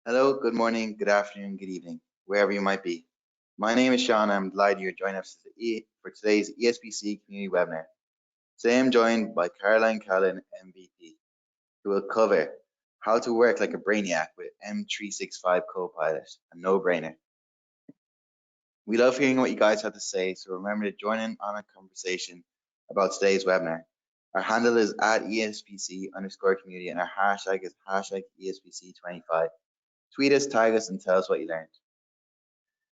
Hello, good morning, good afternoon, good evening, wherever you might be. My name is Sean. I'm delighted you're joining us for today's ESPC community webinar. Today I'm joined by Caroline Kallin, MVP, who will cover how to work like a Brainiac with M365 Copilot, a no-brainer. We love hearing what you guys have to say, so remember to join in on a conversation about today's webinar. Our handle is at ESPC_community and our hashtag is hashtag ESPC25. Tweet us, tag us, and tell us what you learned.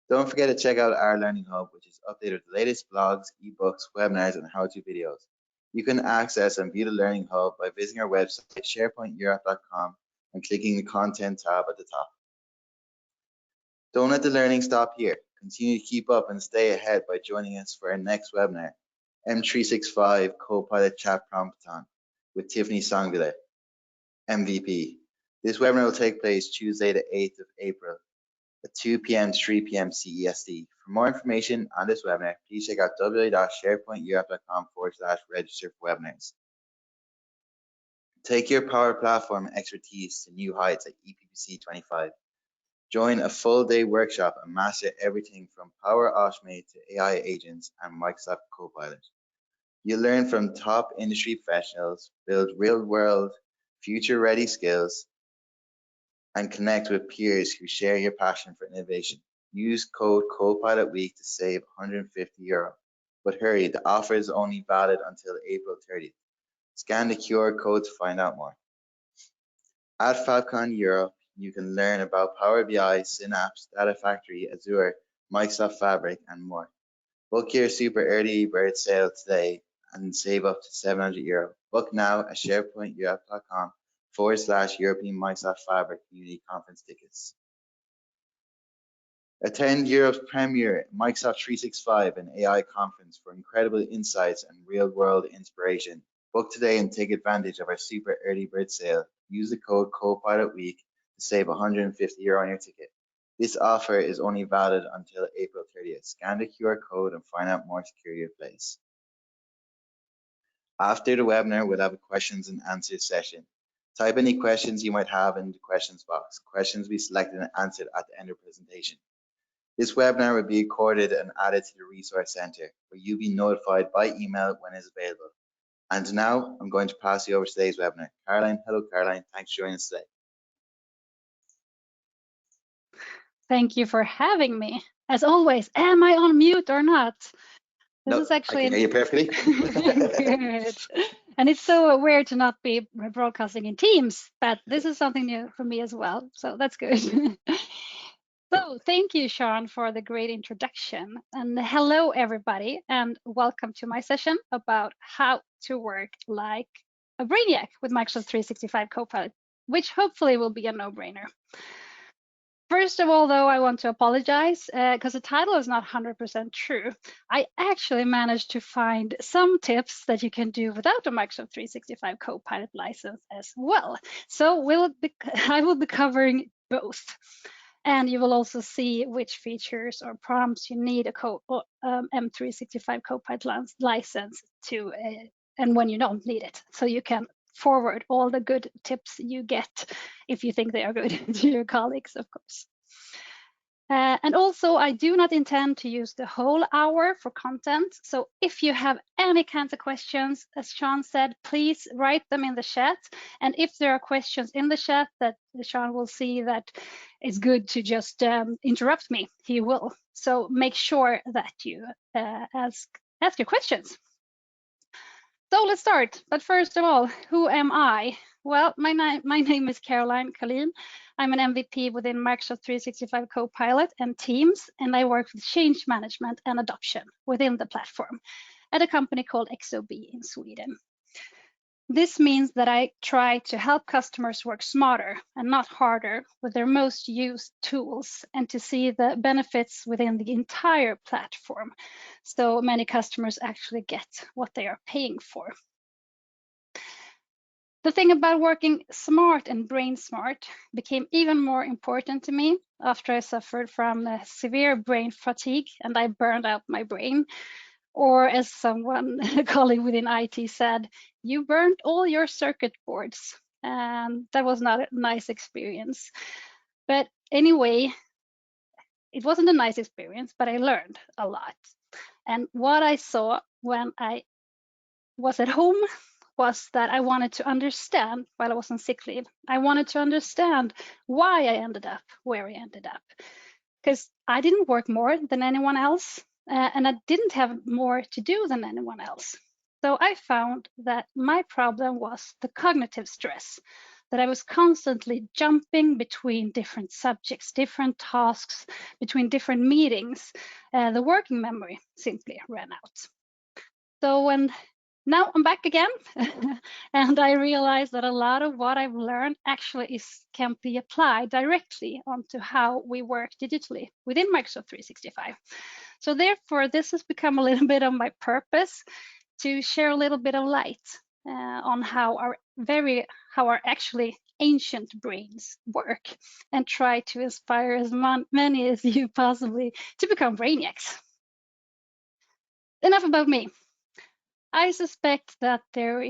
Don't forget to check out our Learning Hub, which is updated with the latest blogs, ebooks, webinars, and how-to videos. You can access and view the Learning Hub by visiting our website, sharepointeurope.com, and clicking the Content tab at the top. Don't let the learning stop here. Continue to keep up and stay ahead by joining us for our next webinar, M365 Copilot Chat Promptathon with Tiffany Songville, MVP. This webinar will take place Tuesday, the 8th of April at 2 p.m. to 3 p.m. CEST. For more information on this webinar, please check out www.sharepointeurope.com/register for webinars. Take your Power Platform expertise to new heights at EPBC 25. Join a full-day workshop and master everything from Power Automate to AI agents and Microsoft Copilot. You'll learn from top industry professionals, build real-world, future-ready skills, and connect with peers who share your passion for innovation. Use code COPILOTWEEK to save €150. But hurry, the offer is only valid until April 30th. Scan the QR code to find out more. At Falcon Europe, you can learn about Power BI, Synapse, Data Factory, Azure, Microsoft Fabric, and more. Book your super early bird sale today and save up to €700. Book now at sharepointeurope.com/European Microsoft Fabric Community Conference tickets. Attend Europe's premier Microsoft 365 and AI conference for incredible insights and real-world inspiration. Book today and take advantage of our super early bird sale. Use the code COPILOTWEEK to save €150 on your ticket. This offer is only valid until April 30th. Scan the QR code and find out more to secure your place. After the webinar, we'll have a questions and answers session. Type any questions you might have in the questions box. Questions will be selected and answered at the end of the presentation. This webinar will be recorded and added to the Resource Center, where you'll be notified by email when it's available. And now I'm going to pass you over to today's webinar. Caroline, hello Caroline, thanks for joining us today. Thank you for having me. As always, am I on mute or not? This is actually I can hear you perfectly. Good. And it's so weird to not be broadcasting in Teams, but this is something new for me as well, so that's good. So thank you, Sean, for the great introduction. And hello, everybody, and welcome to my session about how to work like a Brainiac with Microsoft 365 Copilot, which hopefully will be a no-brainer. First of all, though, I want to apologize because the title is not 100% true. I actually managed to find some tips that you can do without a Microsoft 365 Copilot license as well. So I will be covering both. And you will also see which features or prompts you need a M365 Copilot license to, and when you don't need it. So you can forward all the good tips you get if you think they are good to your colleagues, of course. And also, I do not intend to use the whole hour for content. So if you have any kinds of questions, as Sean said, please write them in the chat. And if there are questions in the chat that Sean will see that it's good to just interrupt me, he will. So make sure that you ask your questions. So let's start. But first of all, who am I? Well, my name is Caroline Kallin. I'm an MVP within Microsoft 365 Copilot and Teams, and I work with change management and adoption within the platform at a company called XOB in Sweden. This means that I try to help customers work smarter and not harder with their most used tools and to see the benefits within the entire platform. So many customers actually get what they are paying for. The thing about working smart and brain smart became even more important to me after I suffered from severe brain fatigue and I burned out my brain. Or as someone, a colleague within IT said, you burned all your circuit boards. And that was not a nice experience. But anyway, it wasn't a nice experience, but I learned a lot. And what I saw when I was at home was that I wanted to understand while I was on sick leave. I wanted to understand why I ended up where I ended up. Because I didn't work more than anyone else, and I didn't have more to do than anyone else. So I found that my problem was the cognitive stress, that I was constantly jumping between different subjects, different tasks, between different meetings. The working memory simply ran out. So now I'm back again, and I realized that a lot of what I've learned actually can be applied directly onto how we work digitally within Microsoft 365. So therefore, this has become a little bit of my purpose to share a little bit of light on how our actually ancient brains work, and try to inspire as many as you possibly to become brainiacs. Enough about me. I suspect that there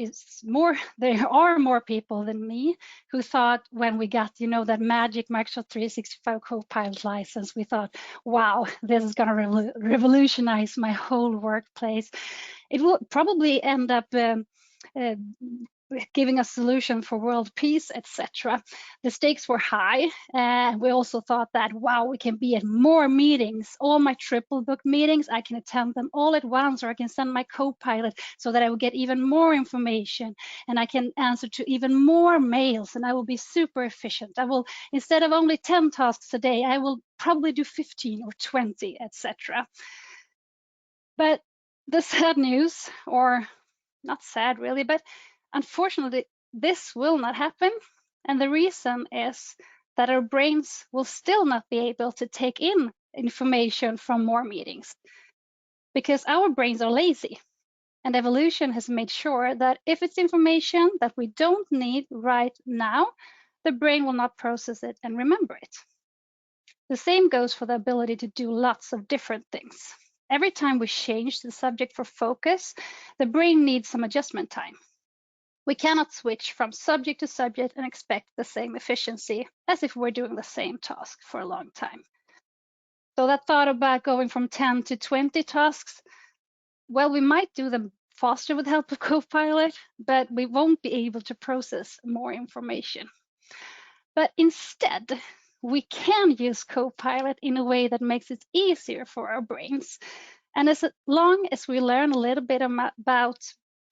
are more people than me who thought when we got, that magic Microsoft 365 Copilot license, we thought, wow, this is going to revolutionize my whole workplace. It will probably end up giving a solution for world peace, etc. The stakes were high. We also thought that, wow, we can be at more meetings. All my triple book meetings, I can attend them all at once, or I can send my co-pilot so that I will get even more information, and I can answer to even more mails, and I will be super efficient. I will, instead of only 10 tasks a day, I will probably do 15 or 20, etc. But the sad news, or not sad really, but unfortunately, this will not happen. And the reason is that our brains will still not be able to take in information from more meetings, because our brains are lazy. And evolution has made sure that if it's information that we don't need right now, the brain will not process it and remember it. The same goes for the ability to do lots of different things. Every time we change the subject for focus, the brain needs some adjustment time. We cannot switch from subject to subject and expect the same efficiency as if we're doing the same task for a long time. So that thought about going from 10 to 20 tasks, well, we might do them faster with the help of Copilot, but we won't be able to process more information. But instead, we can use Copilot in a way that makes it easier for our brains. And as long as we learn a little bit about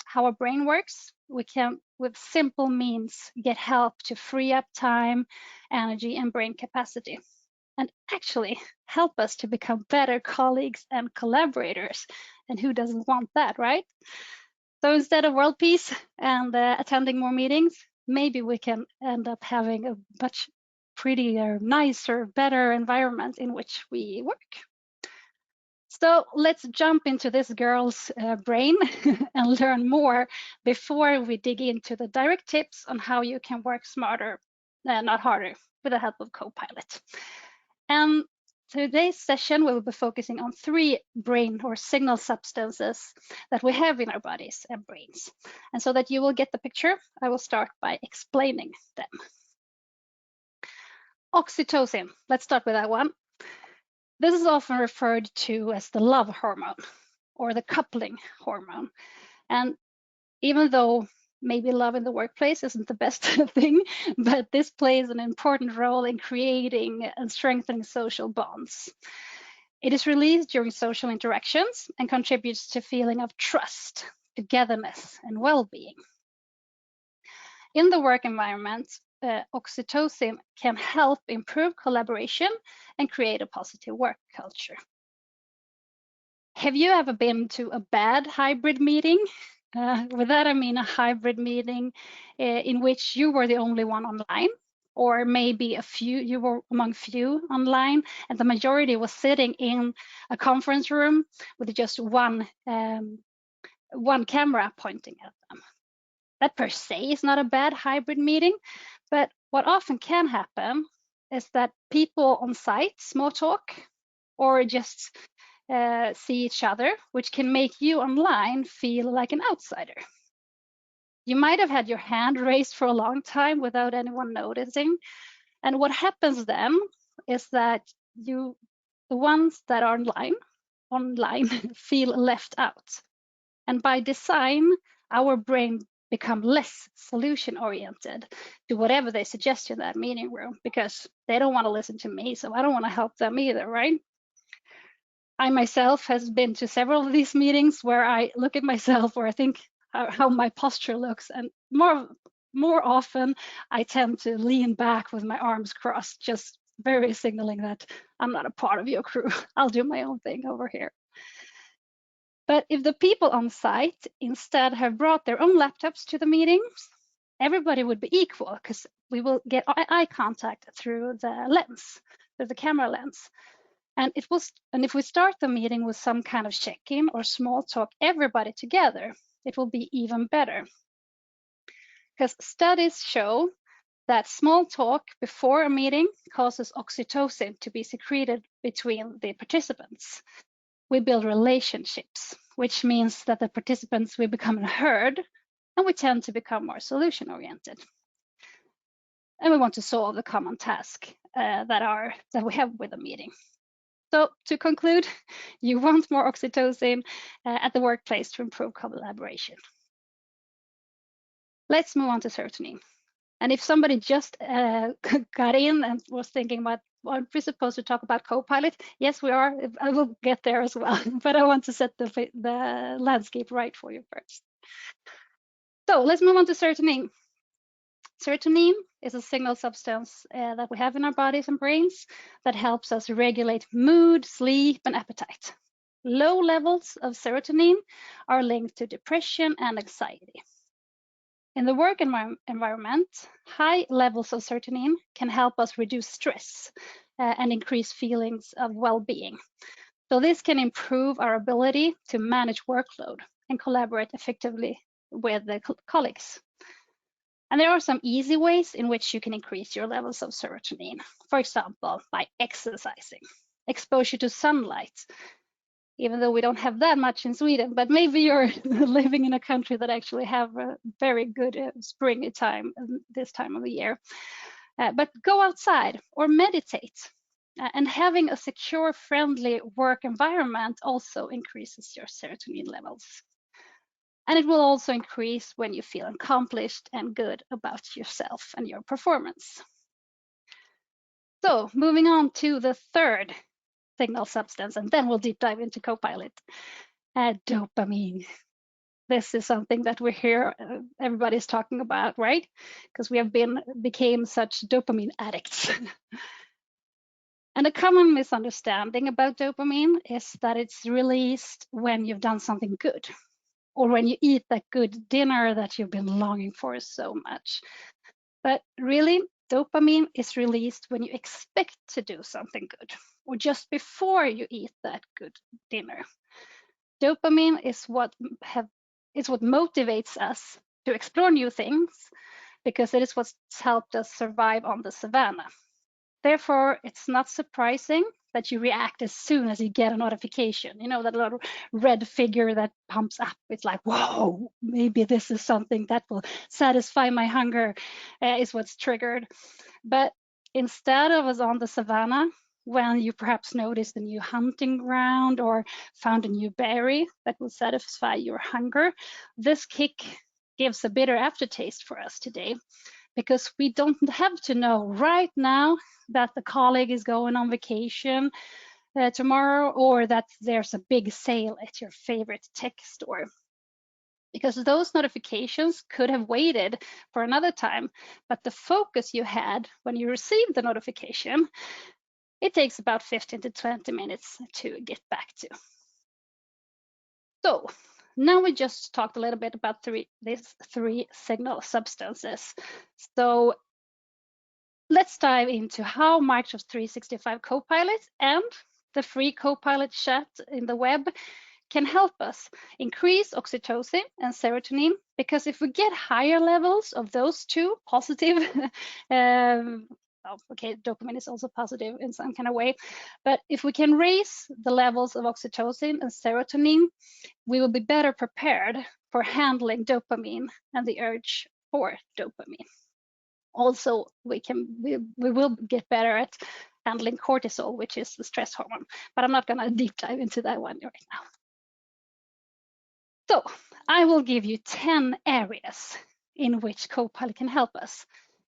how our brain works, we can, with simple means, get help to free up time, energy, and brain capacity, and actually help us to become better colleagues and collaborators. And who doesn't want that, right? So instead of world peace and attending more meetings, maybe we can end up having a much prettier, nicer, better environment in which we work. So let's jump into this girl's brain and learn more before we dig into the direct tips on how you can work smarter, not harder, with the help of Copilot. And today's session will be focusing on 3 brain or signal substances that we have in our bodies and brains. And so that you will get the picture, I will start by explaining them. Oxytocin, let's start with that one. This is often referred to as the love hormone or the coupling hormone. And even though maybe love in the workplace isn't the best thing, but this plays an important role in creating and strengthening social bonds. It is released during social interactions and contributes to a feeling of trust, togetherness, and well-being. In the work environment, oxytocin can help improve collaboration and create a positive work culture. Have you ever been to a bad hybrid meeting? With that, I mean a hybrid meeting in which you were the only one online, or maybe you were among few online, and the majority was sitting in a conference room with just one camera pointing at them. That per se is not a bad hybrid meeting, but what often can happen is that people on site small talk or just see each other, which can make you online feel like an outsider. You might have had your hand raised for a long time without anyone noticing, And what happens then is that the ones that are online feel left out. And by design, our brain become less solution oriented to whatever they suggest in that meeting room, because they don't want to listen to me, so I don't want to help them either, right? I myself has been to several of these meetings where I look at myself or I think how my posture looks, and more often I tend to lean back with my arms crossed, just very signaling that I'm not a part of your crew. I'll do my own thing over here. But if the people on site instead have brought their own laptops to the meetings, everybody would be equal, because we will get eye contact through the lens, through the camera lens. And if we start the meeting with some kind of check-in or small talk, everybody together, it will be even better. Because studies show that small talk before a meeting causes oxytocin to be secreted between the participants. We build relationships, which means that the participants will become heard, and we tend to become more solution-oriented. And we want to solve the common task that we have with a meeting. So to conclude, you want more oxytocin at the workplace to improve collaboration. Let's move on to serotonin. And if somebody just got in and was thinking about, well, are we supposed to talk about Copilot? Yes, we are. I will get there as well, but I want to set the landscape right for you first. So let's move on to serotonin. Serotonin is a signal substance that we have in our bodies and brains that helps us regulate mood, sleep, and appetite. Low levels of serotonin are linked to depression and anxiety. In the work environment, high levels of serotonin can help us reduce stress and increase feelings of well-being. So this can improve our ability to manage workload and collaborate effectively with the colleagues. And there are some easy ways in which you can increase your levels of serotonin. For example, by exercising, exposure to sunlight, even though we don't have that much in Sweden, but maybe you're living in a country that actually have a very good spring time this time of the year. But go outside or meditate. And having a secure, friendly work environment also increases your serotonin levels. And it will also increase when you feel accomplished and good about yourself and your performance. So moving on to the third signal substance, and then we'll deep dive into Copilot. Dopamine. This is something that we hear everybody's talking about, right? Because we have became such dopamine addicts. And a common misunderstanding about dopamine is that it's released when you've done something good, or when you eat that good dinner that you've been longing for so much. But really, dopamine is released when you expect to do something good, or just before you eat that good dinner. Dopamine is what motivates us to explore new things, because it is what's helped us survive on the savannah. Therefore, it's not surprising that you react as soon as you get a notification. You know, that little red figure that pumps up. It's like, whoa, maybe this is something that will satisfy my hunger, is what's triggered. But instead of us on the savannah, when you perhaps noticed a new hunting ground or found a new berry that will satisfy your hunger, this kick gives a bitter aftertaste for us today, because we don't have to know right now that the colleague is going on vacation tomorrow, or that there's a big sale at your favorite tech store. Because those notifications could have waited for another time, but the focus you had when you received the notification, it takes about 15 to 20 minutes to get back to. So now we just talked a little bit about these three signal substances. So let's dive into how Microsoft 365 Copilot and the free Copilot chat in the web can help us increase oxytocin and serotonin, because if we get higher levels of those two positive, dopamine is also positive in some kind of way, but if we can raise the levels of oxytocin and serotonin, we will be better prepared for handling dopamine and the urge for dopamine. Also, we will get better at handling cortisol, which is the stress hormone, but I'm not going to deep dive into that one right now. So I will give you 10 areas in which Copilot can help us.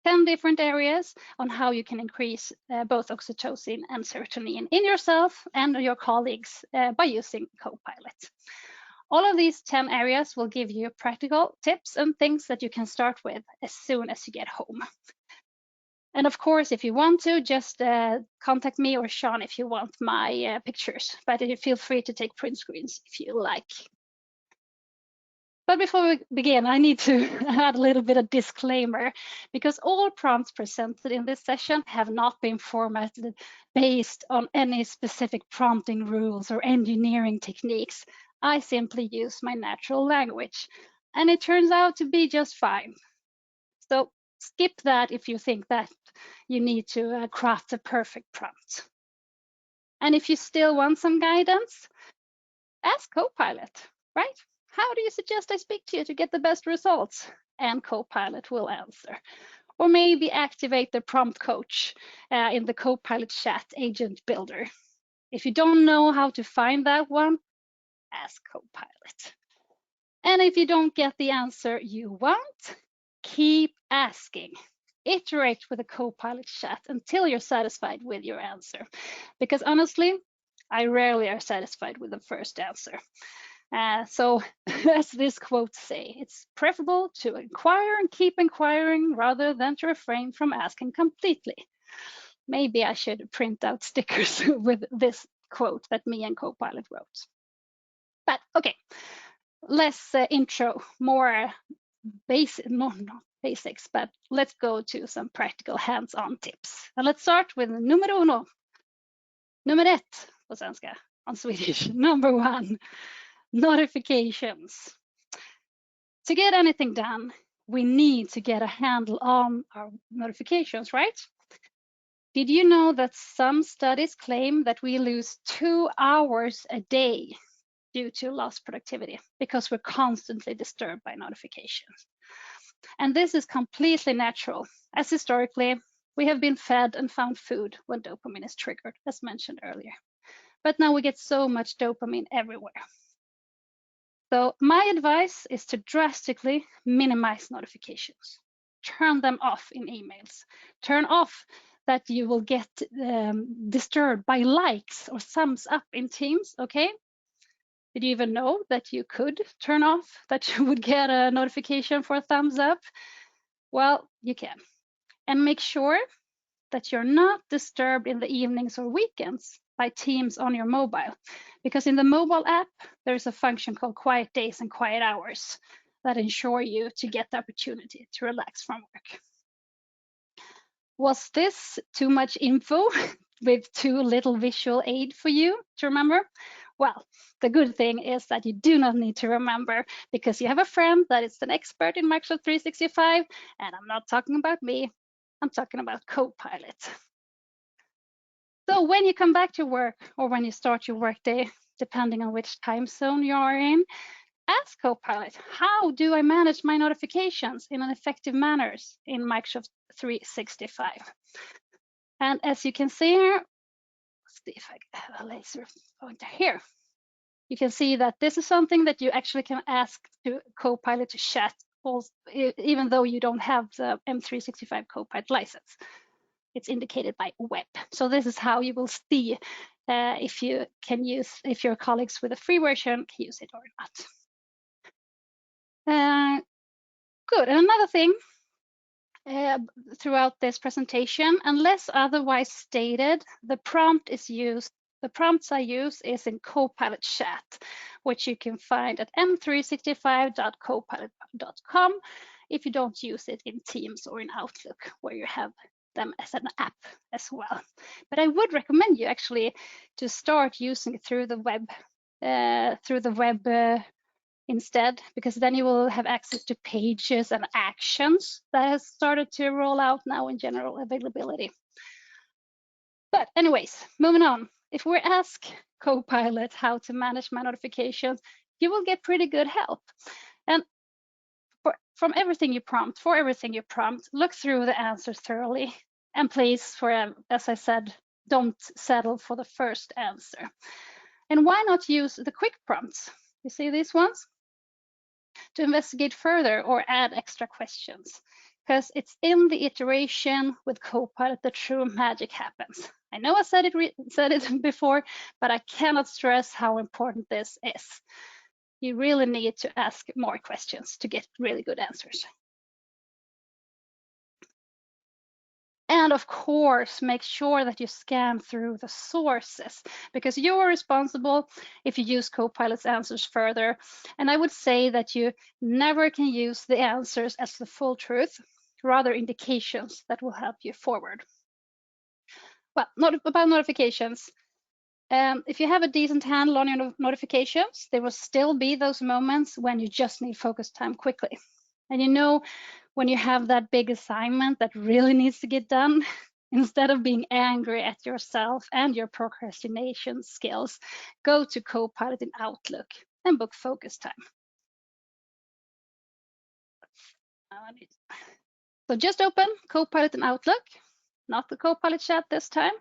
10 different areas on how you can increase both oxytocin and serotonin in yourself and your colleagues by using Copilot. All of these 10 areas will give you practical tips and things that you can start with as soon as you get home. And of course, if you want to, just contact me or Sean if you want my pictures, but feel free to take print screens if you like. But before we begin, I need to add a little bit of disclaimer, because all prompts presented in this session have not been formatted based on any specific prompting rules or engineering techniques. I simply use my natural language, and it turns out to be just fine. So skip that if you think that you need to craft a perfect prompt. And if you still want some guidance, ask Copilot, right? How do you suggest I speak to you to get the best results? And Copilot will answer. Or maybe activate the prompt coach in the Copilot chat agent builder. If you don't know how to find that one, ask Copilot. And if you don't get the answer you want, keep asking. Iterate with the Copilot chat until you're satisfied with your answer. Because honestly, I rarely are satisfied with the first answer. So as this quote say, it's preferable to inquire and keep inquiring rather than to refrain from asking completely. Maybe I should print out stickers with this quote that me and Copilot wrote. But okay, less intro, more basic, not basics, but let's go to some practical hands-on tips. And let's start with numero uno. Nummer ett på svenska, on Swedish. Number one, notifications. To get anything done, we need to get a handle on our notifications, right? Did you know that some studies claim that we lose 2 hours a day due to lost productivity because we're constantly disturbed by notifications? And this is completely natural, as historically we have been fed and found food when dopamine is triggered, as mentioned earlier. But now we get so much dopamine everywhere. So my advice is to drastically minimize notifications. Turn them off in emails. Turn off that you will get disturbed by likes or thumbs up in Teams, okay? Did you even know that you could turn off that you would get a notification for a thumbs up? Well, you can. And make sure that you're not disturbed in the evenings or weekends by Teams on your mobile. Because in the mobile app, there's a function called quiet days and quiet hours that ensure you to get the opportunity to relax from work. Was this too much info with too little visual aid for you to remember? Well, the good thing is that you do not need to remember, because you have a friend that is an expert in Microsoft 365, and I'm not talking about me, I'm talking about Copilot. So when you come back to work, or when you start your workday, depending on which time zone you are in, ask Copilot, how do I manage my notifications in an effective manner in Microsoft 365? And as you can see here, let's see if I have a laser pointer here. You can see that this is something that you actually can ask to Copilot to chat, even though you don't have the M365 Copilot license. It's indicated by web. So this is how you will see if you can use, if your colleagues with a free version can use it or not. Good. And another thing throughout this presentation, unless otherwise stated, the prompts I use is in Copilot chat, which you can find at m365.copilot.com if you don't use it in Teams or in Outlook, where you have them as an app as well. But I would recommend you actually to start using it through the web instead, because then you will have access to pages and actions that has started to roll out now in general availability. But anyways, moving on. If we ask Copilot how to manage my notifications, you will get pretty good help. And for for everything you prompt, look through the answers thoroughly. And please, as I said, don't settle for the first answer. And why not use the quick prompts? You see these ones? To investigate further or add extra questions. Because it's in the iteration with Copilot that true magic happens. I know I said it before, but I cannot stress how important this is. You really need to ask more questions to get really good answers. And of course, make sure that you scan through the sources, because you are responsible if you use Copilot's answers further. And I would say that you never can use the answers as the full truth, rather indications that will help you forward. Well, not about notifications. If you have a decent handle on your notifications, there will still be those moments when you just need focus time quickly. And you know, when you have that big assignment that really needs to get done, instead of being angry at yourself and your procrastination skills, go to Copilot in Outlook and book focus time. So just open Copilot in Outlook, not the Copilot chat this time.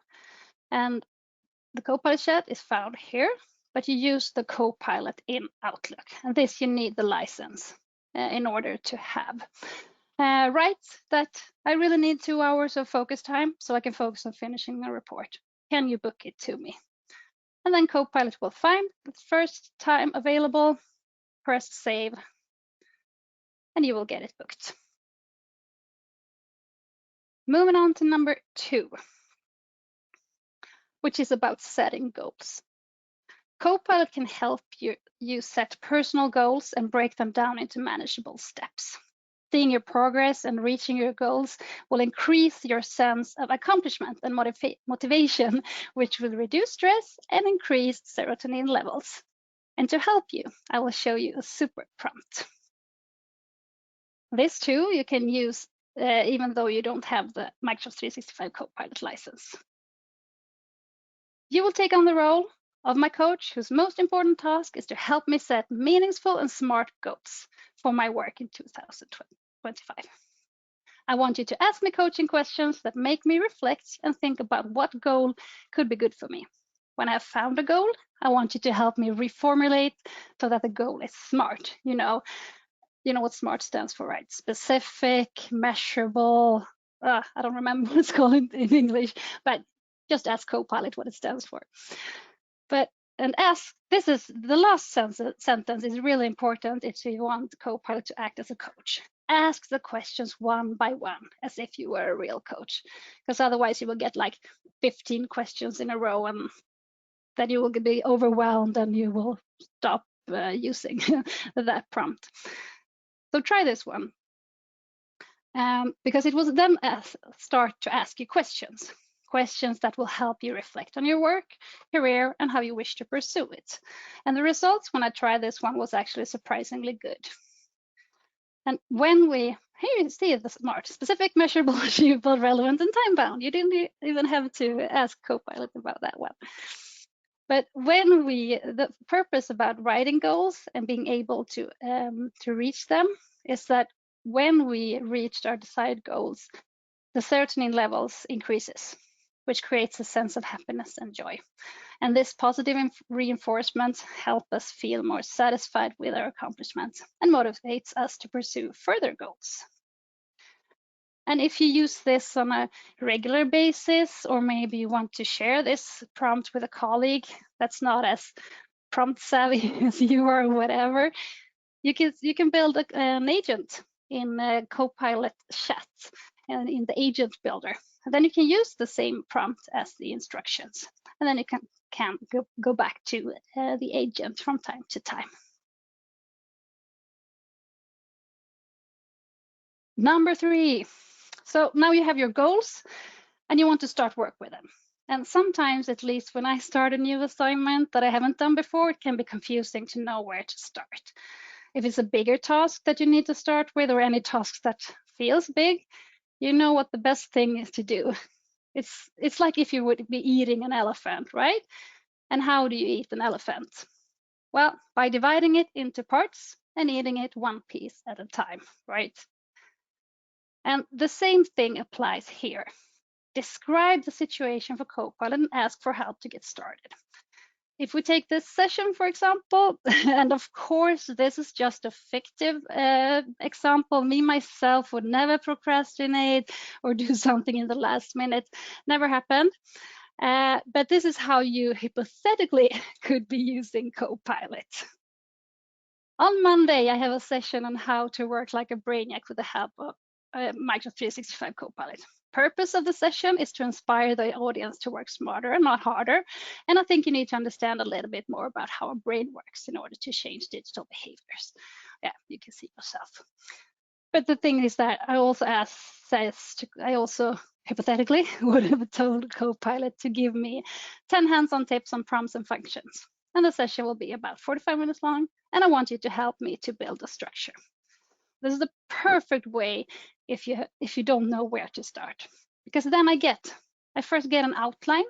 And the Copilot chat is found here, but you use the Copilot in Outlook. And this you need the license in order to have. Write that I really need 2 hours of focus time so I can focus on finishing the report. Can you book it to me? And then Copilot will find the first time available, press save, and you will get it booked. Moving on to number 2, which is about setting goals. Copilot can help you set personal goals and break them down into manageable steps. Seeing your progress and reaching your goals will increase your sense of accomplishment and motivation, which will reduce stress and increase serotonin levels. And to help you, I will show you a super prompt. This too you can use even though you don't have the Microsoft 365 Copilot license. You will take on the role of my coach, whose most important task is to help me set meaningful and smart goals for my work in 2025. I want you to ask me coaching questions that make me reflect and think about what goal could be good for me. When I have found a goal, I want you to help me reformulate so that the goal is SMART. You know what SMART stands for, right? Specific, measurable. I don't remember what it's called in English, but just ask Copilot what it stands for. This is the last sentence is really important if you want Copilot to act as a coach. Ask the questions one by one, as if you were a real coach, because otherwise you will get like 15 questions in a row, and then you will be overwhelmed and you will stop using that prompt. So try this one, because it will then start to ask you questions that will help you reflect on your work, career, and how you wish to pursue it. And the results when I tried this one was actually surprisingly good. And when here you see the SMART: specific, measurable, achievable, relevant, and time-bound. You didn't even have to ask Copilot about that one. But the purpose about writing goals and being able to reach them is that when we reached our desired goals, the serotonin levels increases, which creates a sense of happiness and joy. And this positive reinforcement helps us feel more satisfied with our accomplishments and motivates us to pursue further goals. And if you use this on a regular basis, or maybe you want to share this prompt with a colleague that's not as prompt savvy as you are, or whatever, you can build an agent in a Copilot chat and in the agent builder. And then you can use the same prompt as the instructions. And then you can go back to the agent from time to time. Number 3. So now you have your goals and you want to start work with them. And sometimes, at least when I start a new assignment that I haven't done before, it can be confusing to know where to start. If it's a bigger task that you need to start with, or any task that feels big, you know what the best thing is to do. It's like if you would be eating an elephant, right? And how do you eat an elephant? Well, by dividing it into parts and eating it one piece at a time, right? And the same thing applies here. Describe the situation for Copilot and ask for help to get started. If we take this session, for example, and of course, this is just a fictive example. Me, myself, would never procrastinate or do something in the last minute. Never happened. But this is how you hypothetically could be using Copilot. On Monday, I have a session on how to work like a brainiac with the help of Microsoft 365 Copilot. Purpose of the session is to inspire the audience to work smarter and not harder. And I think you need to understand a little bit more about how a brain works in order to change digital behaviors. Yeah, you can see yourself. But the thing is that I also hypothetically would have told Copilot to give me 10 hands-on tips on prompts and functions. And the session will be about 45 minutes long, and I want you to help me to build a structure. This is the perfect way if you don't know where to start, because then I first get an outline.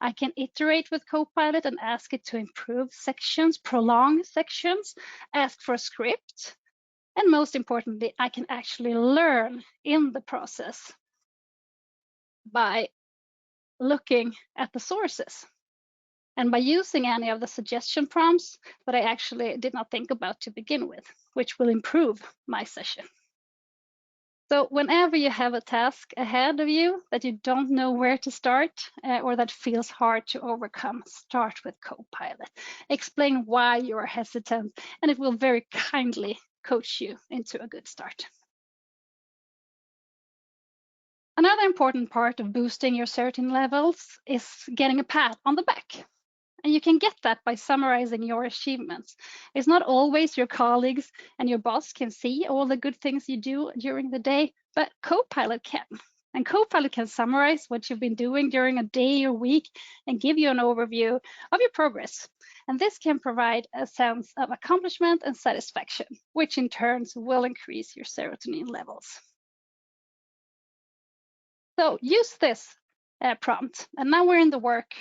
I can iterate with Copilot and ask it to improve sections, prolong sections, ask for a script, and most importantly, I can actually learn in the process by looking at the sources and by using any of the suggestion prompts that I actually did not think about to begin with, which will improve my session. So whenever you have a task ahead of you that you don't know where to start or that feels hard to overcome, start with Copilot. Explain why you are hesitant, and it will very kindly coach you into a good start. Another important part of boosting your certain levels is getting a pat on the back. And you can get that by summarizing your achievements. It's not always your colleagues and your boss can see all the good things you do during the day, but Copilot can. And Copilot can summarize what you've been doing during a day or week and give you an overview of your progress. And this can provide a sense of accomplishment and satisfaction, which in turn will increase your serotonin levels. So use this prompt. And now we're in the work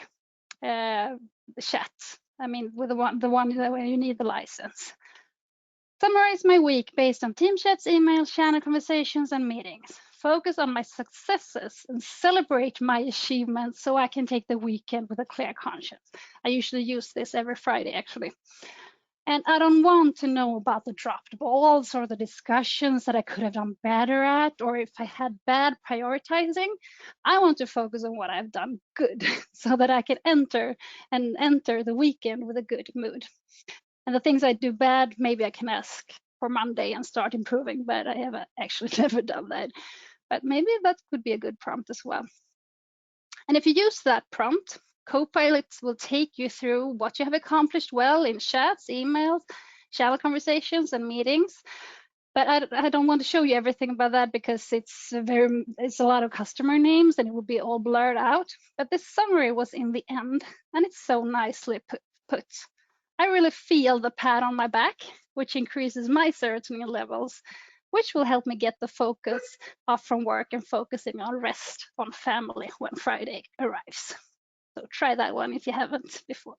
chat. I mean, with the one where you need the license. Summarize my week based on team chats, emails, channel conversations, and meetings. Focus on my successes and celebrate my achievements so I can take the weekend with a clear conscience. I usually use this every Friday, actually. And I don't want to know about the dropped balls or the discussions that I could have done better at, or if I had bad prioritizing. I want to focus on what I've done good so that I can enter the weekend with a good mood. And the things I do bad, maybe I can ask for Monday and start improving, but I have actually never done that. But maybe that could be a good prompt as well. And if you use that prompt, Copilot will take you through what you have accomplished well in chats, emails, channel conversations, and meetings. But I don't want to show you everything about that because it's a lot of customer names and it will be all blurred out. But this summary was in the end, and it's so nicely put. I really feel the pat on my back, which increases my serotonin levels, which will help me get the focus off from work and focusing on rest, on family when Friday arrives. So try that one if you haven't before.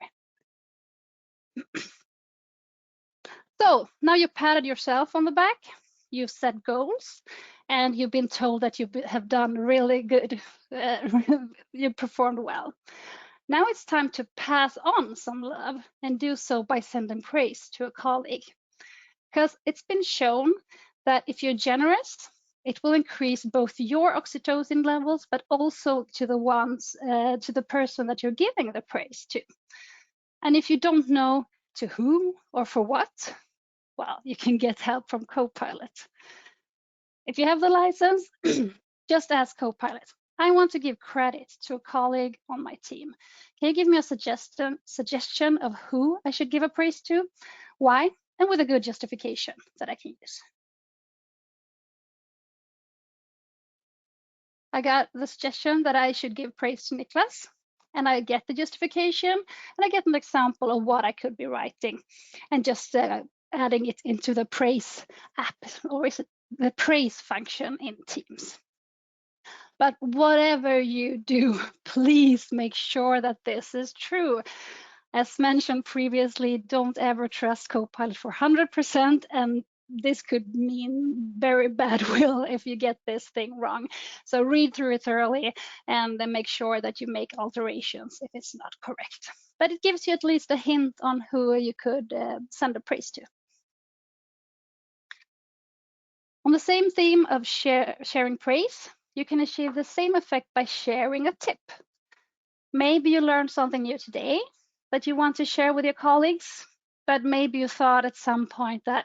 So now you patted yourself on the back, you've set goals, and you've been told that you have done really good, you performed well. Now it's time to pass on some love and do so by sending praise to a colleague. Because it's been shown that if you're generous, it will increase both your oxytocin levels, but also to the person that you're giving the praise to. And if you don't know to whom or for what, well, you can get help from Copilot. If you have the license, just ask Copilot. I want to give credit to a colleague on my team. Can you give me a suggestion of who I should give a praise to, why, and with a good justification that I can use? I got the suggestion that I should give praise to Niklas, and I get the justification, and I get an example of what I could be writing, and just adding it into the praise app, or is it the praise function in Teams. But whatever you do, please make sure that this is true. As mentioned previously, don't ever trust Copilot for 100%, and this could mean very bad will if you get this thing wrong. So read through it thoroughly and then make sure that you make alterations if it's not correct. But it gives you at least a hint on who you could send a praise to. On the same theme of sharing praise, you can achieve the same effect by sharing a tip. Maybe you learned something new today that you want to share with your colleagues, but maybe you thought at some point that,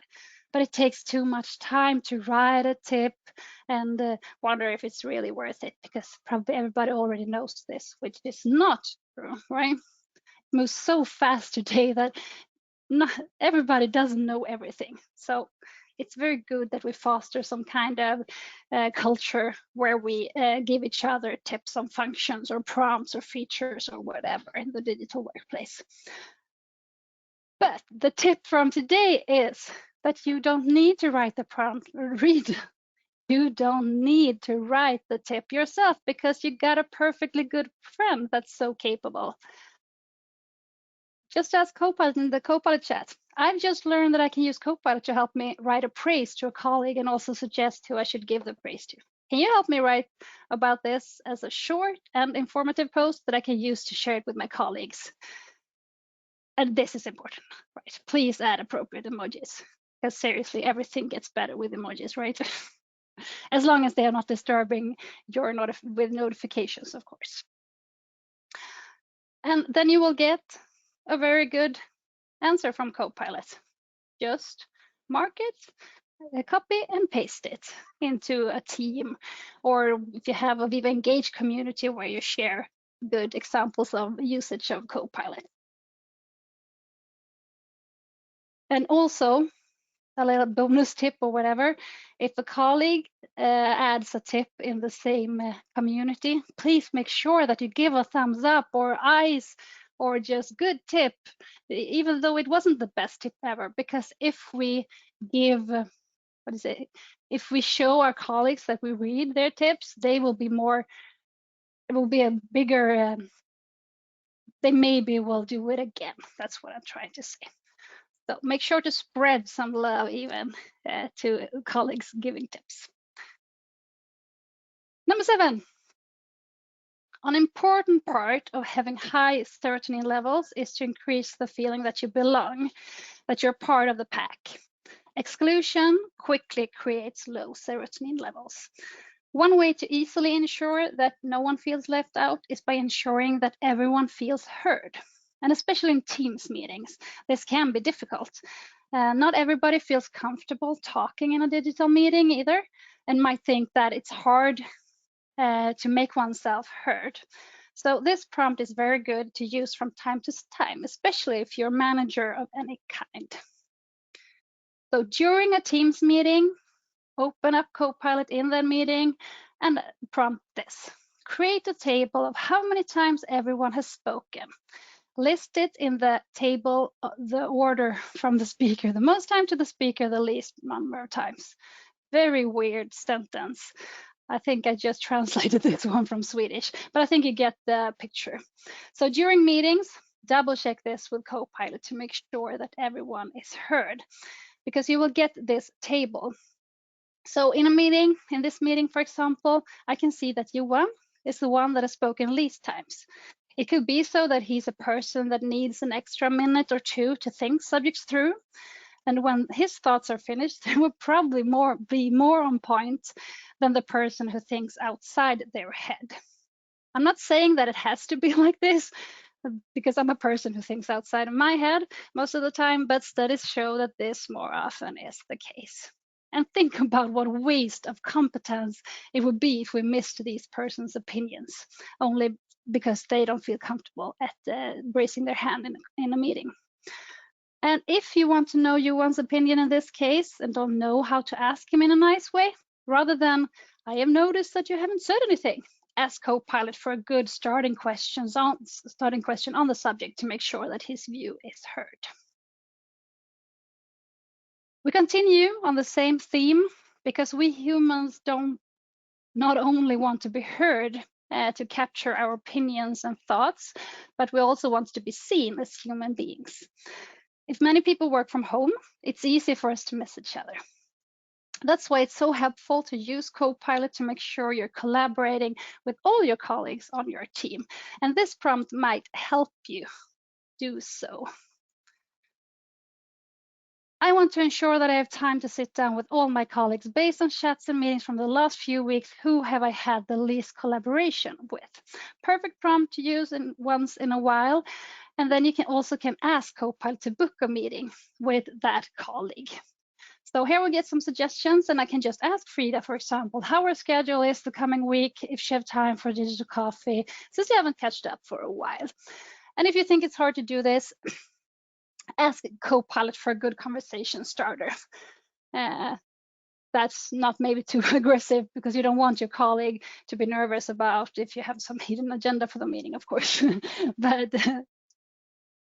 but it takes too much time to write a tip, and wonder if it's really worth it, because probably everybody already knows this, which is not true, right? It moves so fast today that not everybody doesn't know everything. So it's very good that we foster some kind of culture where we give each other tips on functions or prompts or features or whatever in the digital workplace. But the tip from today is that you don't need to write the prompt or read. You don't need to write the tip yourself, because you got a perfectly good friend that's so capable. Just ask Copilot in the Copilot chat. I've just learned that I can use Copilot to help me write a praise to a colleague and also suggest who I should give the praise to. Can you help me write about this as a short and informative post that I can use to share it with my colleagues? And this is important, right? Please add appropriate emojis, because seriously, everything gets better with emojis, right? As long as they are not disturbing your with notifications, of course. And then you will get a very good answer from Copilot. Just mark it, copy and paste it into a team, or if you have a Viva Engage community where you share good examples of usage of Copilot. And also, a little bonus tip or whatever, if a colleague adds a tip in the same community, please make sure that you give a thumbs up or eyes or just good tip, even though it wasn't the best tip ever. Because if we give, if we show our colleagues that we read their tips, they will be more, it will be a bigger, they maybe will do it again. That's what I'm trying to say. So make sure to spread some love even to colleagues giving tips. Number 7, an important part of having high serotonin levels is to increase the feeling that you belong, that you're part of the pack. Exclusion quickly creates low serotonin levels. One way to easily ensure that no one feels left out is by ensuring that everyone feels heard. And especially in Teams meetings, this can be difficult. Not everybody feels comfortable talking in a digital meeting either, and might think that it's hard to make oneself heard. So this prompt is very good to use from time to time, especially if you're a manager of any kind. So during a Teams meeting, open up Copilot in that meeting and prompt this. Create a table of how many times everyone has spoken. List it in the table, the order from the speaker, the most time to the speaker, the least number of times. Very weird sentence. I think I just translated this one from Swedish, but I think you get the picture. So during meetings, double check this with Copilot to make sure that everyone is heard, because you will get this table. So in a meeting, in this meeting, for example, I can see that Johan is the one that has spoken least times. It could be so that he's a person that needs an extra minute or two to think subjects through. And when his thoughts are finished, they will probably be more on point than the person who thinks outside their head. I'm not saying that it has to be like this, because I'm a person who thinks outside of my head most of the time, but studies show that this more often is the case. And think about what waste of competence it would be if we missed these persons' opinions, only because they don't feel comfortable at raising their hand in a meeting. And if you want to know Johan's opinion in this case and don't know how to ask him in a nice way, rather than, I have noticed that you haven't said anything, ask Copilot for a good starting question on the subject to make sure that his view is heard. We continue on the same theme because we humans not only want to be heard, to capture our opinions and thoughts, but we also want to be seen as human beings. If many people work from home, it's easy for us to miss each other. That's why it's so helpful to use Copilot to make sure you're collaborating with all your colleagues on your team. And this prompt might help you do so. I want to ensure that I have time to sit down with all my colleagues based on chats and meetings from the last few weeks. Who have I had the least collaboration with? Perfect prompt to use once in a while. And then you can ask Copilot to book a meeting with that colleague. So here we get some suggestions, and I can just ask Frida, for example, how her schedule is the coming week, if she has time for digital coffee, since you haven't catched up for a while. And if you think it's hard to do this, ask Copilot for a good conversation starter. That's not maybe too aggressive, because you don't want your colleague to be nervous about if you have some hidden agenda for the meeting, of course, but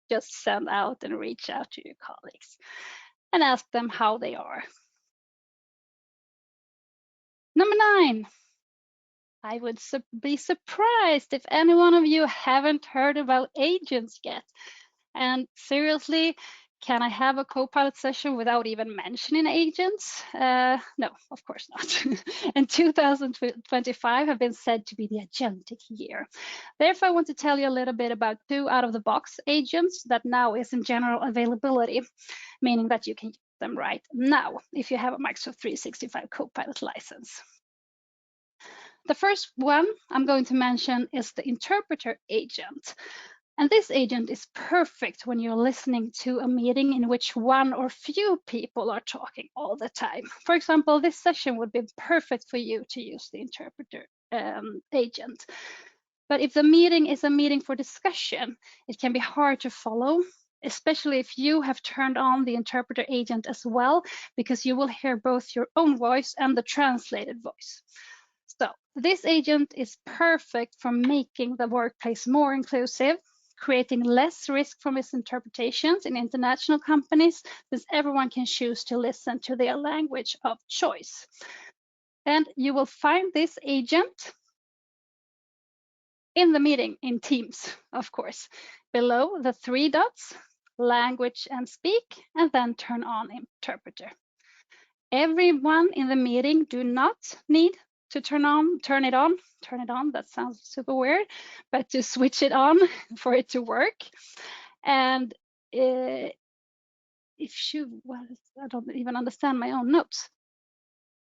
just send out and reach out to your colleagues and ask them how they are. Number 9, I would be surprised if any one of you haven't heard about agents yet. And seriously, can I have a Copilot session without even mentioning agents? No, of course not. And 2025 have been said to be the agentic year. Therefore, I want to tell you a little bit about 2 out-of-the-box agents that now is in general availability, meaning that you can use them right now if you have a Microsoft 365 Copilot license. The first one I'm going to mention is the interpreter agent. And this agent is perfect when you're listening to a meeting in which one or few people are talking all the time. For example, this session would be perfect for you to use the interpreter agent. But if the meeting is a meeting for discussion, it can be hard to follow, especially if you have turned on the interpreter agent as well, because you will hear both your own voice and the translated voice. So this agent is perfect for making the workplace more inclusive, creating less risk for misinterpretations in international companies, since everyone can choose to listen to their language of choice. And you will find this agent in the meeting in Teams, of course, below the 3 dots, language and speak, and then turn on interpreter. Everyone in the meeting do not need to turn it on, that sounds super weird, but to switch it on for it to work. And I don't even understand my own notes,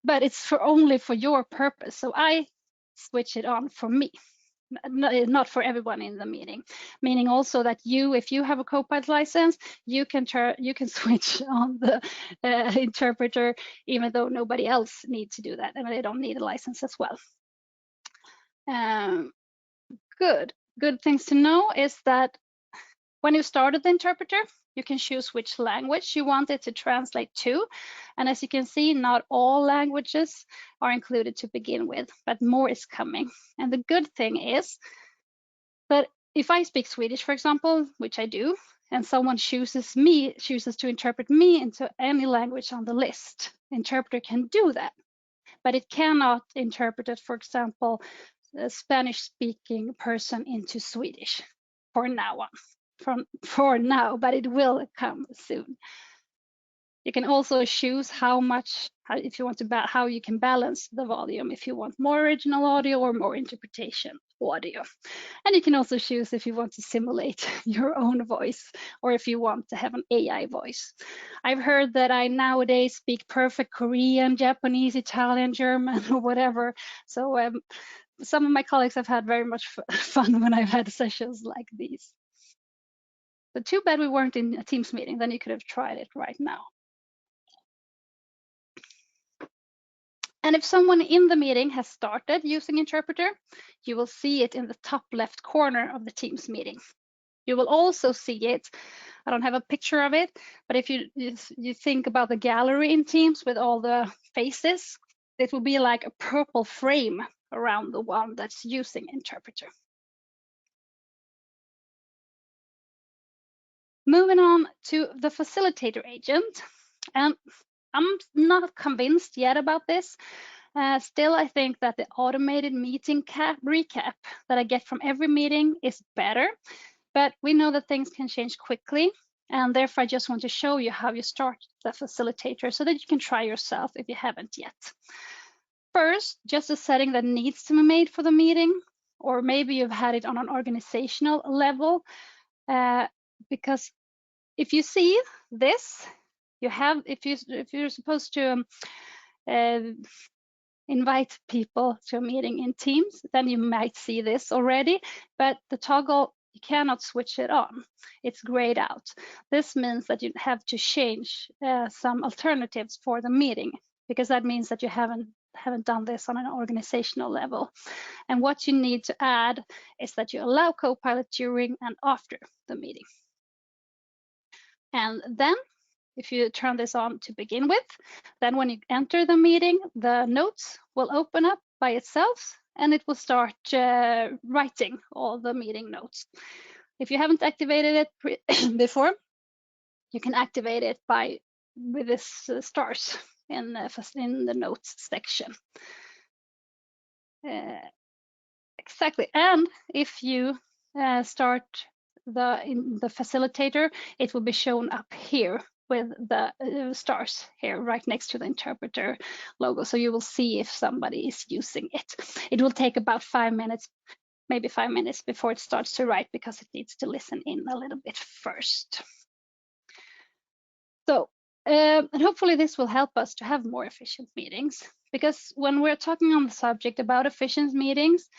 but it's only for your purpose. So I switch it on for me, not for everyone in the meeting, meaning also that if you have a Copilot license, you can switch on the interpreter, even though nobody else needs to do that, and they don't need a license as well. Good things to know is that when you started the interpreter, you can choose which language you want it to translate to. And as you can see, not all languages are included to begin with, but more is coming. And the good thing is that if I speak Swedish, for example, which I do, and someone chooses to interpret me into any language on the list, the interpreter can do that. But it cannot interpret it, for example, a Spanish-speaking person into Swedish for now, but it will come soon. You can also choose how you can balance the volume, if you want more original audio or more interpretation audio. And you can also choose if you want to simulate your own voice or if you want to have an AI voice. I've heard that I nowadays speak perfect Korean, Japanese, Italian, German, or whatever. So some of my colleagues have had very much fun when I've had sessions like these. But too bad we weren't in a Teams meeting, then you could have tried it right now. And if someone in the meeting has started using interpreter, you will see it in the top left corner of the Teams meeting. You will also see it, I don't have a picture of it, but if you think about the gallery in Teams with all the faces, it will be like a purple frame around the one that's using interpreter. Moving on to the facilitator agent, and I'm not convinced yet about this. Still, I think that the automated meeting recap that I get from every meeting is better, but we know that things can change quickly. And therefore, I just want to show you how you start the facilitator so that you can try yourself if you haven't yet. First, just a setting that needs to be made for the meeting, or maybe you've had it on an organizational level, because if you see this, you have, if you're supposed to invite people to a meeting in Teams, then you might see this already, but the toggle, you cannot switch it on. It's grayed out. This means that you have to change some alternatives for the meeting, because that means that you haven't done this on an organizational level. And what you need to add is that you allow Copilot during and after the meeting. And then if you turn this on to begin with, then when you enter the meeting, the notes will open up by itself and it will start writing all the meeting notes. If you haven't activated it before, you can activate it with this stars in the notes section. Exactly. And if you start in the facilitator, it will be shown up here with the stars here right next to the interpreter logo. So you will see if somebody is using it. It will take about 5 minutes, maybe 5 minutes before it starts to write, because it needs to listen in a little bit first. So, and hopefully this will help us to have more efficient meetings, because when we're talking on the subject about efficient meetings,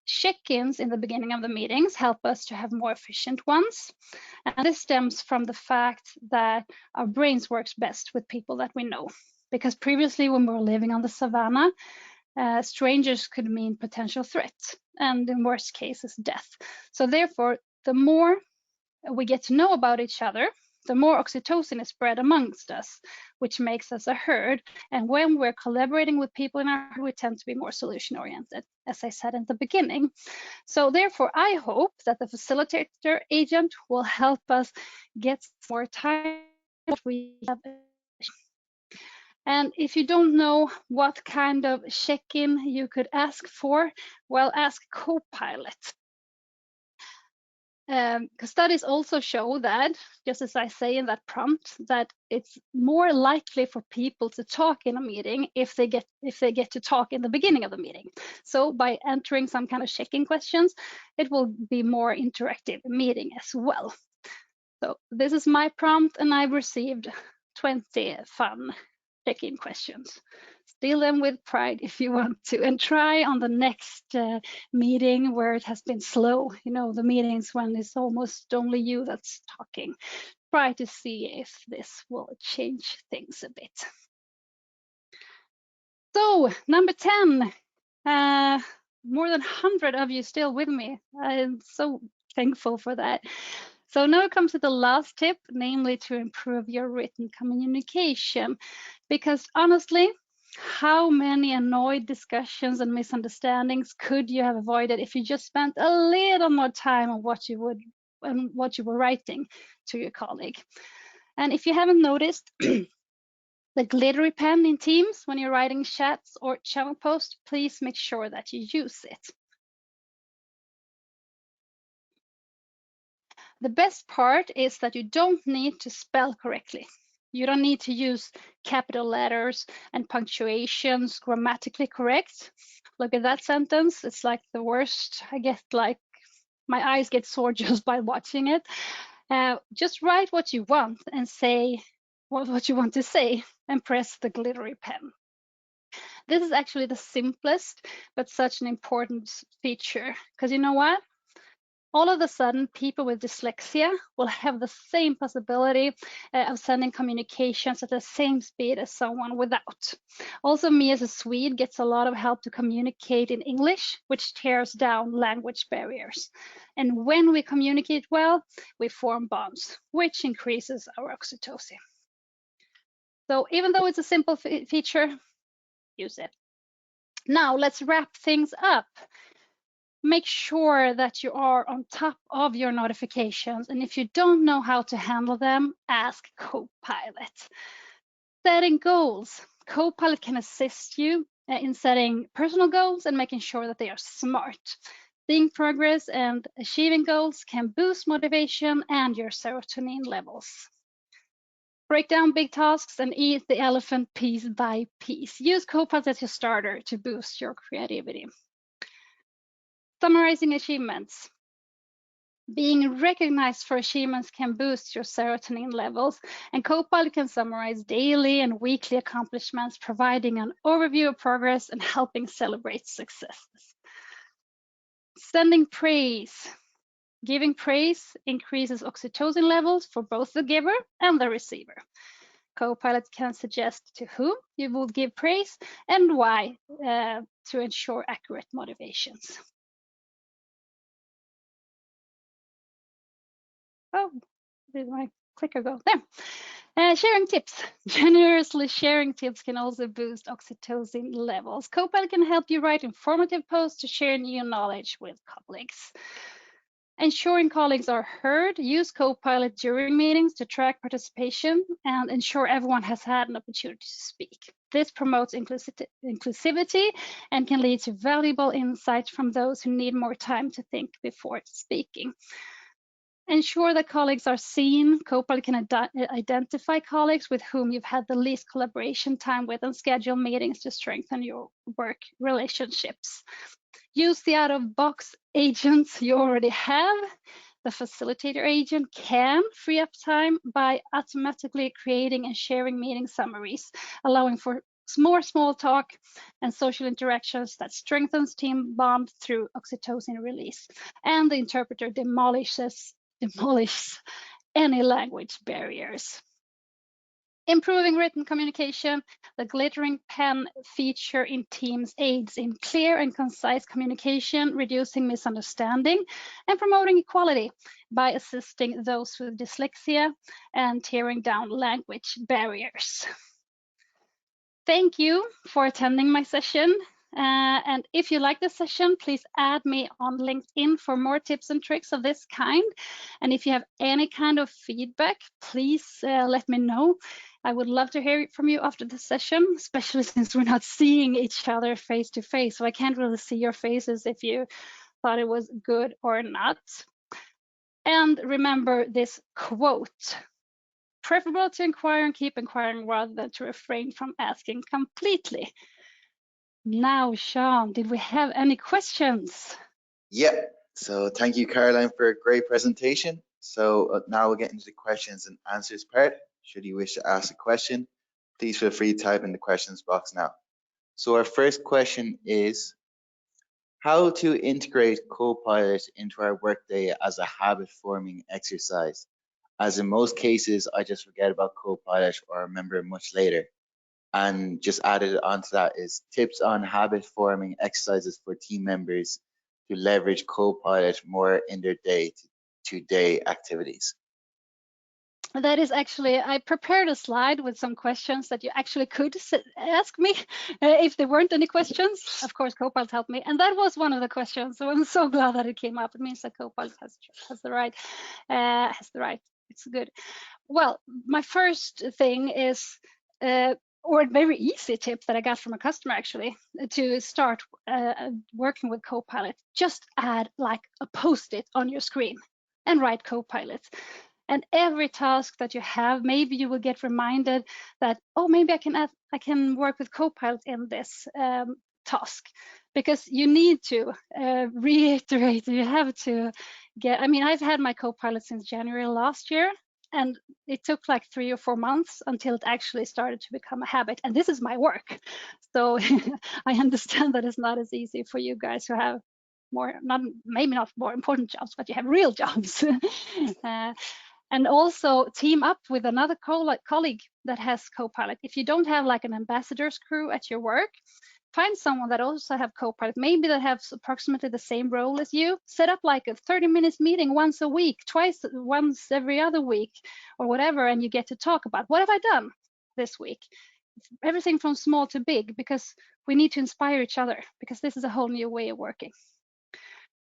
check-ins in the beginning of the meetings help us to have more efficient ones. And this stems from the fact that our brains works best with people that we know. Because previously, when we were living on the savannah, strangers could mean potential threats, and in worst cases, death. So therefore, the more we get to know about each other, the more oxytocin is spread amongst us, which makes us a herd. And when we're collaborating with people in our herd, we tend to be more solution-oriented, as I said in the beginning. So therefore, I hope that the facilitator agent will help us get more time that we have. And if you don't know what kind of check-in you could ask for, well, ask Copilot. Because studies also show that, just as I say in that prompt, that it's more likely for people to talk in a meeting if they get to talk in the beginning of the meeting. So by entering some kind of check-in questions, it will be more interactive meeting as well. So this is my prompt, and I've received 20 fun check-in questions. Steal them with pride if you want to, and try on the next meeting where it has been slow, you know, the meetings when it's almost only you that's talking. Try to see if this will change things a bit. So number 10, more than 100 of you still with me. I'm so thankful for that. So now it comes to the last tip, namely to improve your written communication. Because honestly, how many annoyed discussions and misunderstandings could you have avoided if you just spent a little more time on what you were writing to your colleague? And if you haven't noticed, the glittery pen in Teams when you're writing chats or channel posts, please make sure that you use it. The best part is that you don't need to spell correctly. You don't need to use capital letters and punctuations grammatically correct. Look at that sentence. It's like the worst. I get like my eyes get sore just by watching it. Just write what you want and say what you want to say and press the glittery pen. This is actually the simplest, but such an important feature, because you know what? All of a sudden, people with dyslexia will have the same possibility of sending communications at the same speed as someone without. Also, me as a Swede gets a lot of help to communicate in English, which tears down language barriers. And when we communicate well, we form bonds, which increases our oxytocin. So even though it's a simple feature, use it. Now let's wrap things up. Make sure that you are on top of your notifications. And if you don't know how to handle them, ask Copilot. Setting goals. Copilot can assist you in setting personal goals and making sure that they are smart. Seeing progress and achieving goals can boost motivation and your serotonin levels. Break down big tasks and eat the elephant piece by piece. Use Copilot as your starter to boost your creativity. Summarizing achievements. Being recognized for achievements can boost your serotonin levels, and Copilot can summarize daily and weekly accomplishments, providing an overview of progress and helping celebrate successes. Sending praise. Giving praise increases oxytocin levels for both the giver and the receiver. Copilot can suggest to whom you would give praise and why to ensure accurate motivations. Oh, did my clicker go? There. Sharing tips. Generously sharing tips can also boost oxytocin levels. Copilot can help you write informative posts to share new knowledge with colleagues. Ensuring colleagues are heard. Use Copilot during meetings to track participation and ensure everyone has had an opportunity to speak. This promotes inclusivity and can lead to valuable insights from those who need more time to think before speaking. Ensure that colleagues are seen. Copilot can identify colleagues with whom you've had the least collaboration time with and schedule meetings to strengthen your work relationships. Use the out-of-box agents you already have. The facilitator agent can free up time by automatically creating and sharing meeting summaries, allowing for more small talk and social interactions that strengthens team bond through oxytocin release. And the interpreter demolishes any language barriers. Improving written communication. The glittering pen feature in Teams aids in clear and concise communication, reducing misunderstanding and promoting equality by assisting those with dyslexia and tearing down language barriers. Thank you for attending my session. And if you like this session, please add me on LinkedIn for more tips and tricks of this kind. And if you have any kind of feedback, please let me know. I would love to hear from you after the session, especially since we're not seeing each other face to face. So I can't really see your faces if you thought it was good or not. And remember this quote: preferable to inquire and keep inquiring rather than to refrain from asking completely. Now, Sean, did we have any questions? Yeah, so thank you, Caroline, for a great presentation. So now we'll get into the questions and answers part. Should you wish to ask a question, please feel free to type in the questions box now. So our first question is, how to integrate Copilot into our workday as a habit-forming exercise? As in most cases, I just forget about Copilot or remember much later. And just added onto that is tips on habit-forming exercises for team members to leverage Copilot more in their day-to-day activities. That is actually, I prepared a slide with some questions that you actually could ask me if there weren't any questions. Of course, Copilot helped me. And that was one of the questions. So I'm so glad that it came up. It means that Copilot has the right. It's good. Well, my first thing is, or a very easy tip that I got from a customer actually, to start working with Copilot. Just add like a post-it on your screen and write Copilot. And every task that you have, maybe you will get reminded that, oh, maybe I can work with Copilot in this task, because you need to reiterate. You have to get. I mean, I've had my Copilot since January last year, and it took like 3 or 4 months until it actually started to become a habit. And this is my work, so I understand that it's not as easy for you guys who have maybe not more important jobs, but you have real jobs. And also team up with another colleague that has Copilot. If you don't have like an ambassador's crew at your work, find someone that also have Copilot, maybe that has approximately the same role as you. Set up like a 30-minute meeting once a week, once every other week, or whatever, and you get to talk about, what have I done this week? Everything from small to big, because we need to inspire each other, because this is a whole new way of working.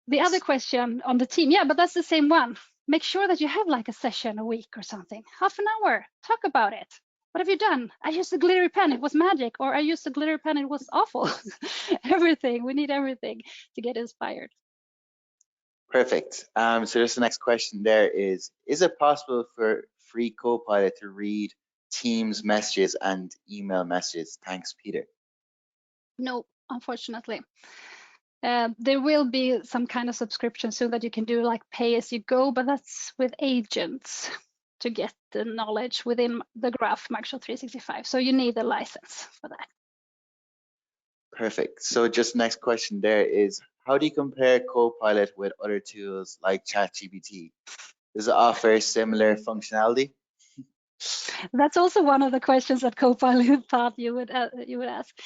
The other question on the team, yeah, but that's the same one. Make sure that you have like a session a week or something, half an hour, talk about it. What have you done? I used a glittery pen, it was magic. Or I used a glittery pen, it was awful. Everything, we need everything to get inspired. Perfect. So just the next question there is it possible for free Copilot to read Teams messages and email messages? Thanks, Peter. No, unfortunately. There will be some kind of subscription soon that you can do like pay as you go, but that's with agents to get the knowledge within the graph Microsoft 365. So you need a license for that. Perfect. So just next question there is, how do you compare Copilot with other tools like ChatGPT? Does it offer similar functionality? That's also one of the questions that Copilot thought you would ask.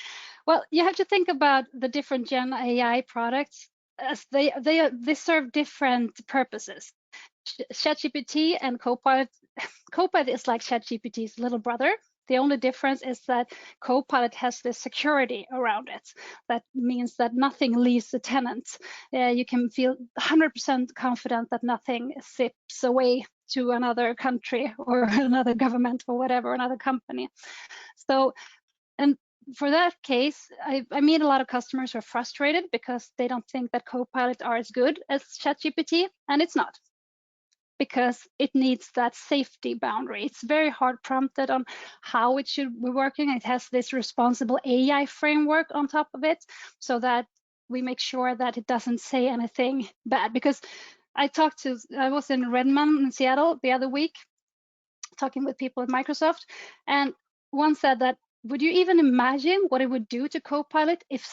Well, you have to think about the different Gen AI products as they serve different purposes. ChatGPT and Copilot is like ChatGPT's little brother. The only difference is that Copilot has this security around it. That means that nothing leaves the tenant. You can feel 100% confident that nothing zips away to another country or another government or whatever, another company. So, and for that case, I meet a lot of customers who are frustrated because they don't think that Copilot are as good as ChatGPT, and it's not, because it needs that safety boundary. It's very hard prompted on how it should be working. It has this responsible AI framework on top of it, so that we make sure that it doesn't say anything bad. Because I was in Redmond in Seattle the other week, talking with people at Microsoft, and one said that, would you even imagine what it would do to Copilot if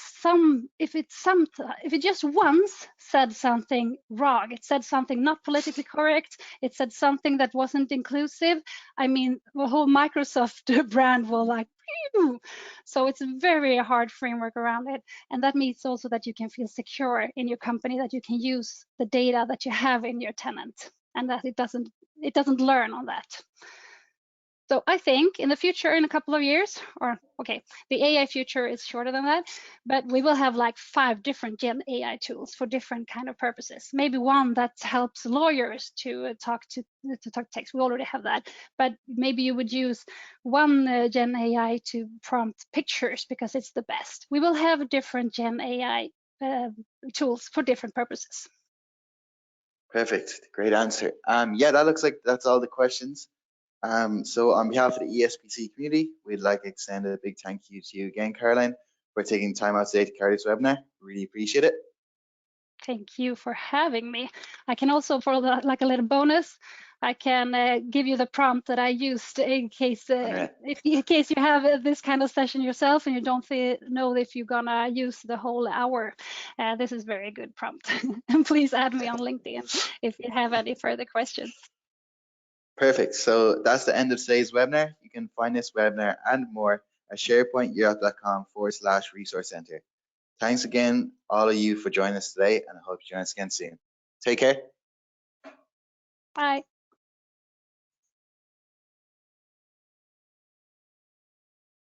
it just once said something wrong? It said something not politically correct. It said something that wasn't inclusive. I mean, the whole Microsoft brand will like, phew. So it's a very hard framework around it. And that means also that you can feel secure in your company, that you can use the data that you have in your tenant, and that it doesn't learn on that. So I think in the future, in a couple of years, or okay, the AI future is shorter than that, but we will have like 5 different Gen AI tools for different kind of purposes. Maybe one that helps lawyers to talk text. We already have that, but maybe you would use one Gen AI to prompt pictures because it's the best. We will have different Gen AI tools for different purposes. Perfect. Great answer. Yeah, that looks like that's all the questions. So on behalf of the ESPC community, we'd like to extend a big thank you to you again, Caroline, for taking time out today to carry this webinar. Really appreciate it. Thank you for having me. I can also, for like a little bonus, I can give you the prompt that I used in case in case you have this kind of session yourself and you don't know if you're gonna use the whole hour. This is very good prompt. And please add me on LinkedIn if you have any further questions. Perfect. So that's the end of today's webinar. You can find this webinar and more at sharepointeurope.com/resource center. Thanks again, all of you, for joining us today, and I hope you join us again soon. Take care. Bye.